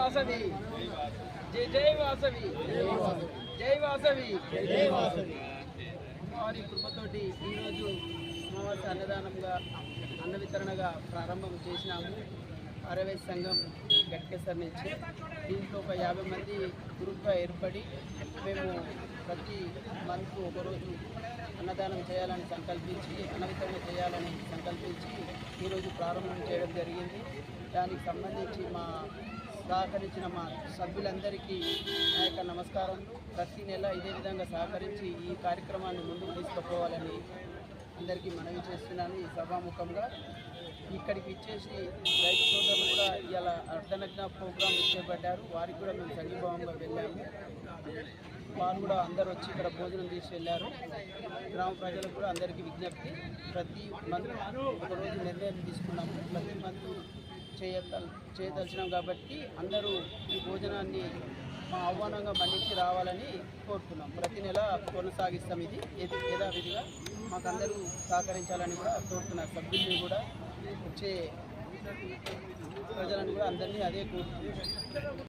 వాసవి జై జై వాసవి జై వాసవి జై వాసవి. వారి కృపతోటి ఈరోజు అమావాస్య అన్నదానంగా అన్న వితరణగా ప్రారంభం చేసినాము. ఆర్యవైశ్య సంఘం గట్కేసర్ నుంచి దీంట్లో ఒక 50 మంది గ్రూప్గా ఏర్పడి మేము ప్రతి మంత్ ఒకరోజు అన్నదానం చేయాలని సంకల్పించి అన్న వితరణ చేయాలని సంకల్పించి ఈరోజు ప్రారంభం చేయడం జరిగింది. దానికి సంబంధించి సహకరించిన మా సభ్యులందరికీ నా యొక్క నమస్కారములు. ప్రతి నెల ఇదే విధంగా సహకరించి ఈ కార్యక్రమాన్ని ముందుకు తీసుకుపోవాలని అందరికీ మనవి చేస్తున్నాను. ఈ సభాముఖంగా ఇక్కడికి ఇచ్చేసి రైతు సోదరులు కూడా ఇలా అర్ధనగ్న ప్రోగ్రాం చేపట్టారు. వారికి కూడా మేము సంఘీభావంగా వెళ్ళాము. వారు కూడా అందరూ వచ్చి ఇక్కడ భోజనం తీసి వెళ్ళారు. గ్రామ ప్రజలకు కూడా అందరికీ విజ్ఞప్తి, ప్రతి మంత్ ఒకరోజు నిర్ణయం తీసుకున్నాము. ప్రతి మంత్ చేయదలిచినాం కాబట్టి అందరూ ఈ భోజనాన్ని మా ఆహ్వానంగా మన్నించి రావాలని కోరుతున్నాం. ప్రతి నెల కొనసాగిస్తాం. ఇది యథావిధిగా మాకందరూ సహకరించాలని కూడా కోరుతున్నారు. సభ్యుల్ని కూడా వచ్చే ప్రజలను కూడా అందరినీ అదే కోరుతున్నాం.